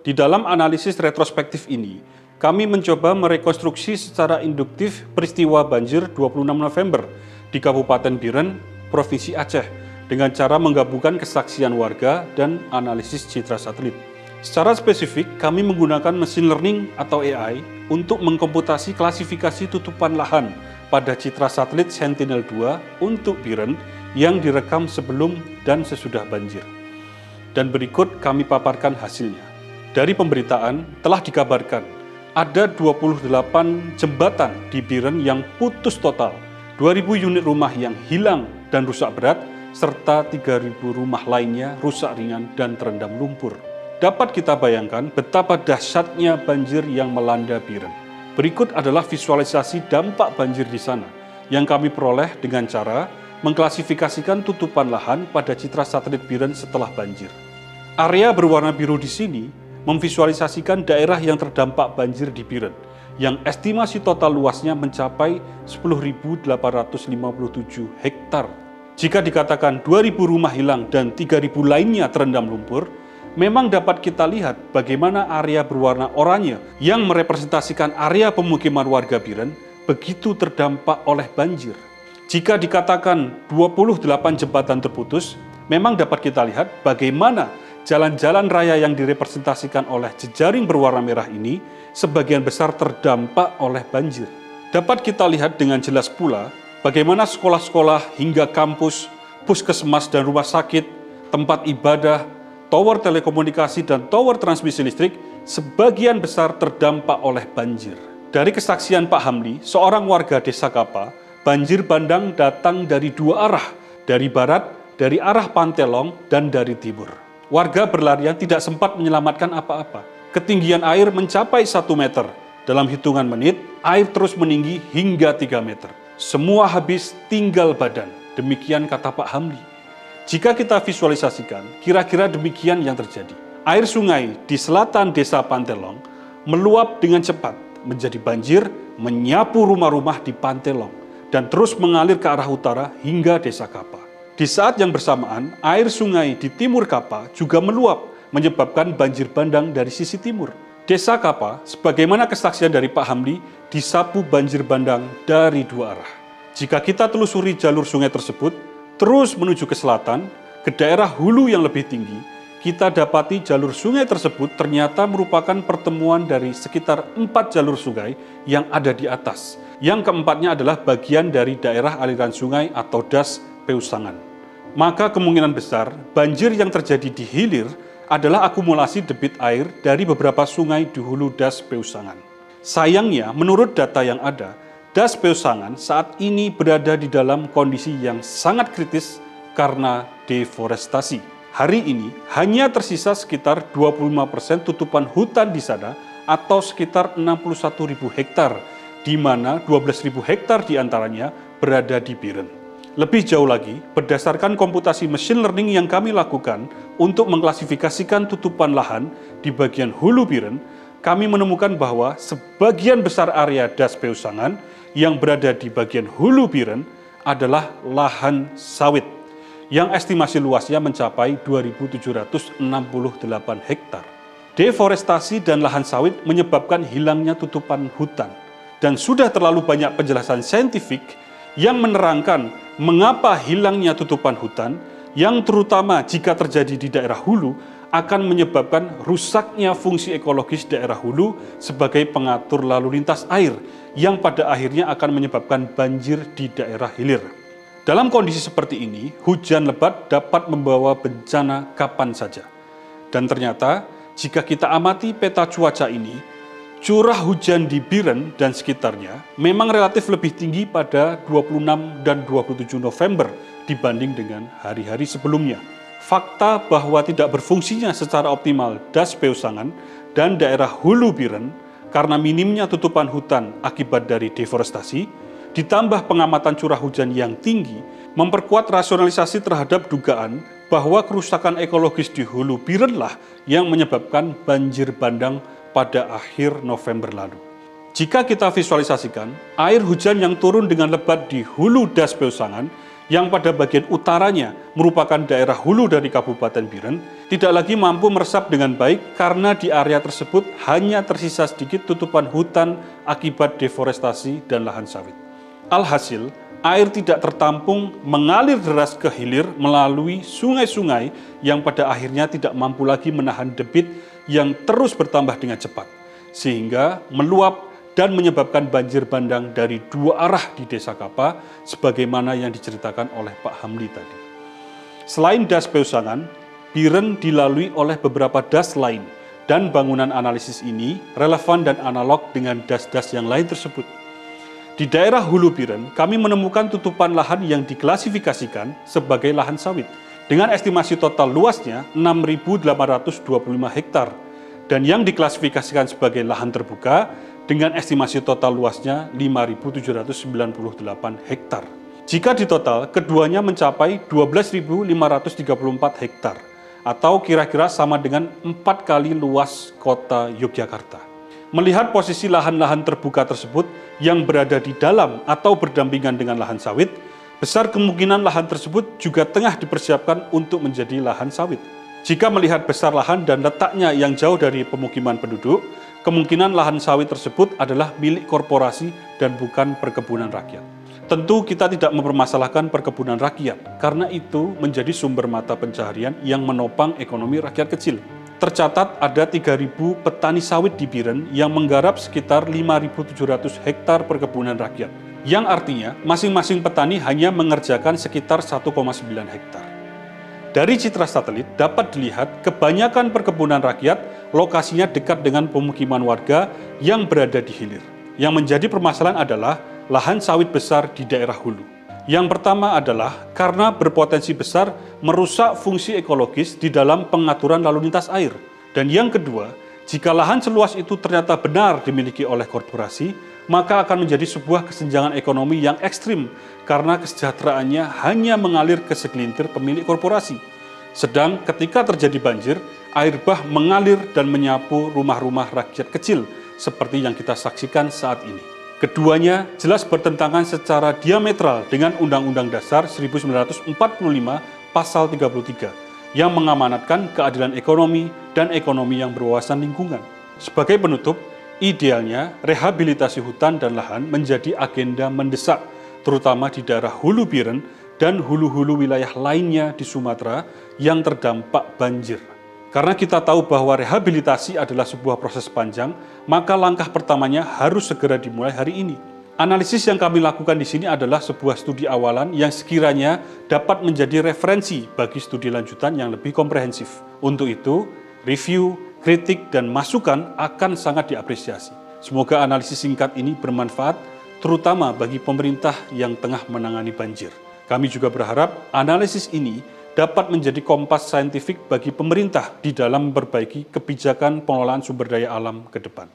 Di dalam analisis retrospektif ini, kami mencoba merekonstruksi secara induktif peristiwa banjir 26 November di Kabupaten Biren, Provinsi Aceh, dengan cara menggabungkan kesaksian warga dan analisis citra satelit. Secara spesifik, kami menggunakan mesin learning atau AI untuk mengkomputasi klasifikasi tutupan lahan pada citra satelit Sentinel-2 untuk Biren yang direkam sebelum dan sesudah banjir. Dan berikut kami paparkan hasilnya. Dari pemberitaan telah dikabarkan ada 28 jembatan di Biren yang putus total, 2.000 unit rumah yang hilang dan rusak berat, serta 3.000 rumah lainnya rusak ringan dan terendam lumpur. Dapat kita bayangkan betapa dahsyatnya banjir yang melanda Biren. Berikut adalah visualisasi dampak banjir di sana yang kami peroleh dengan cara mengklasifikasikan tutupan lahan pada citra satelit Biren setelah banjir. Area berwarna biru di sini memvisualisasikan daerah yang terdampak banjir di Biren, yang estimasi total luasnya mencapai 10.857 hektar. Jika dikatakan 2.000 rumah hilang dan 3.000 lainnya terendam lumpur, memang dapat kita lihat bagaimana area berwarna oranye yang merepresentasikan area pemukiman warga Biren begitu terdampak oleh banjir. Jika dikatakan 28 jembatan terputus, memang dapat kita lihat bagaimana jalan-jalan raya yang direpresentasikan oleh jejaring berwarna merah ini sebagian besar terdampak oleh banjir. Dapat kita lihat dengan jelas pula bagaimana sekolah-sekolah hingga kampus, puskesmas dan rumah sakit, tempat ibadah, tower telekomunikasi dan tower transmisi listrik sebagian besar terdampak oleh banjir. Dari kesaksian Pak Hamli, seorang warga desa Kapa, banjir bandang datang dari dua arah, dari barat, dari arah Pantelong, dan dari timur. Warga berlarian tidak sempat menyelamatkan apa-apa. Ketinggian air mencapai 1 meter. Dalam hitungan menit, air terus meninggi hingga 3 meter. Semua habis tinggal badan. Demikian kata Pak Hamli. Jika kita visualisasikan, kira-kira demikian yang terjadi. Air sungai di selatan desa Pantelong meluap dengan cepat menjadi banjir, menyapu rumah-rumah di Pantelong, dan terus mengalir ke arah utara hingga desa Kapa. Di saat yang bersamaan, air sungai di timur Kapa juga meluap, menyebabkan banjir bandang dari sisi timur. Desa Kapa, sebagaimana kesaksian dari Pak Hamli, disapu banjir bandang dari dua arah. Jika kita telusuri jalur sungai tersebut, terus menuju ke selatan, ke daerah hulu yang lebih tinggi, kita dapati jalur sungai tersebut ternyata merupakan pertemuan dari sekitar 4 jalur sungai yang ada di atas. Yang keempatnya adalah bagian dari daerah aliran sungai atau das Peusangan. Maka kemungkinan besar banjir yang terjadi di hilir adalah akumulasi debit air dari beberapa sungai di hulu das Peusangan. Sayangnya, menurut data yang ada, das Peusangan saat ini berada di dalam kondisi yang sangat kritis karena deforestasi. Hari ini hanya tersisa sekitar 25% tutupan hutan di sana atau sekitar 61.000 hektar, di mana 12.000 hektar diantaranya berada di Biren. Lebih jauh lagi, berdasarkan komputasi machine learning yang kami lakukan untuk mengklasifikasikan tutupan lahan di bagian hulu Biren, kami menemukan bahwa sebagian besar area das Peusangan yang berada di bagian hulu Biren adalah lahan sawit yang estimasi luasnya mencapai 2.768 hektar. Deforestasi dan lahan sawit menyebabkan hilangnya tutupan hutan, dan sudah terlalu banyak penjelasan saintifik yang menerangkan mengapa hilangnya tutupan hutan, yang terutama jika terjadi di daerah hulu, akan menyebabkan rusaknya fungsi ekologis daerah hulu sebagai pengatur lalu lintas air yang pada akhirnya akan menyebabkan banjir di daerah hilir. Dalam kondisi seperti ini, hujan lebat dapat membawa bencana kapan saja. Dan ternyata, jika kita amati peta cuaca ini, curah hujan di Biren dan sekitarnya memang relatif lebih tinggi pada 26 dan 27 November dibanding dengan hari-hari sebelumnya. Fakta bahwa tidak berfungsinya secara optimal das Peusangan dan daerah hulu Biren karena minimnya tutupan hutan akibat dari deforestasi, ditambah pengamatan curah hujan yang tinggi, memperkuat rasionalisasi terhadap dugaan bahwa kerusakan ekologis di hulu Biren lah yang menyebabkan banjir bandang pada akhir November lalu. Jika kita visualisasikan, air hujan yang turun dengan lebat di hulu das Peusangan yang pada bagian utaranya merupakan daerah hulu dari Kabupaten Biren, tidak lagi mampu meresap dengan baik karena di area tersebut hanya tersisa sedikit tutupan hutan akibat deforestasi dan lahan sawit. Alhasil, air tidak tertampung mengalir deras ke hilir melalui sungai-sungai yang pada akhirnya tidak mampu lagi menahan debit yang terus bertambah dengan cepat, sehingga meluap dan menyebabkan banjir bandang dari dua arah di Desa Kapa, sebagaimana yang diceritakan oleh Pak Hamli tadi. Selain Das Peusangan, Biren dilalui oleh beberapa das lain, dan bangunan analisis ini relevan dan analog dengan das-das yang lain tersebut. Di daerah Hulu Biren, kami menemukan tutupan lahan yang diklasifikasikan sebagai lahan sawit, dengan estimasi total luasnya 6.825 hektar, dan yang diklasifikasikan sebagai lahan terbuka dengan estimasi total luasnya 5.798 hektar. Jika ditotal, keduanya mencapai 12.534 hektar, atau kira-kira sama dengan 4 kali luas kota Yogyakarta. Melihat posisi lahan-lahan terbuka tersebut yang berada di dalam atau berdampingan dengan lahan sawit, besar kemungkinan lahan tersebut juga tengah dipersiapkan untuk menjadi lahan sawit. Jika melihat besar lahan dan letaknya yang jauh dari pemukiman penduduk, kemungkinan lahan sawit tersebut adalah milik korporasi dan bukan perkebunan rakyat. Tentu kita tidak mempermasalahkan perkebunan rakyat, karena itu menjadi sumber mata pencaharian yang menopang ekonomi rakyat kecil. Tercatat ada 3.000 petani sawit di Biren yang menggarap sekitar 5.700 hektar perkebunan rakyat, yang artinya masing-masing petani hanya mengerjakan sekitar 1,9 hektar. Dari citra satelit dapat dilihat kebanyakan perkebunan rakyat lokasinya dekat dengan pemukiman warga yang berada di hilir. Yang menjadi permasalahan adalah lahan sawit besar di daerah hulu. Yang pertama adalah karena berpotensi besar merusak fungsi ekologis di dalam pengaturan lalu lintas air. Dan yang kedua, jika lahan seluas itu ternyata benar dimiliki oleh korporasi, maka akan menjadi sebuah kesenjangan ekonomi yang ekstrim karena kesejahteraannya hanya mengalir ke segelintir pemilik korporasi. Sedang ketika terjadi banjir, air bah mengalir dan menyapu rumah-rumah rakyat kecil seperti yang kita saksikan saat ini. Keduanya jelas bertentangan secara diametral dengan Undang-Undang Dasar 1945 Pasal 33 yang mengamanatkan keadilan ekonomi dan ekonomi yang berwawasan lingkungan. Sebagai penutup, idealnya rehabilitasi hutan dan lahan menjadi agenda mendesak, terutama di daerah Hulu Biren dan hulu-hulu wilayah lainnya di Sumatera yang terdampak banjir. Karena kita tahu bahwa rehabilitasi adalah sebuah proses panjang, maka langkah pertamanya harus segera dimulai hari ini. Analisis yang kami lakukan di sini adalah sebuah studi awalan yang sekiranya dapat menjadi referensi bagi studi lanjutan yang lebih komprehensif. Untuk itu, review, kritik, dan masukan akan sangat diapresiasi. Semoga analisis singkat ini bermanfaat, terutama bagi pemerintah yang tengah menangani banjir. Kami juga berharap analisis ini dapat menjadi kompas saintifik bagi pemerintah di dalam memperbaiki kebijakan pengelolaan sumber daya alam ke depan.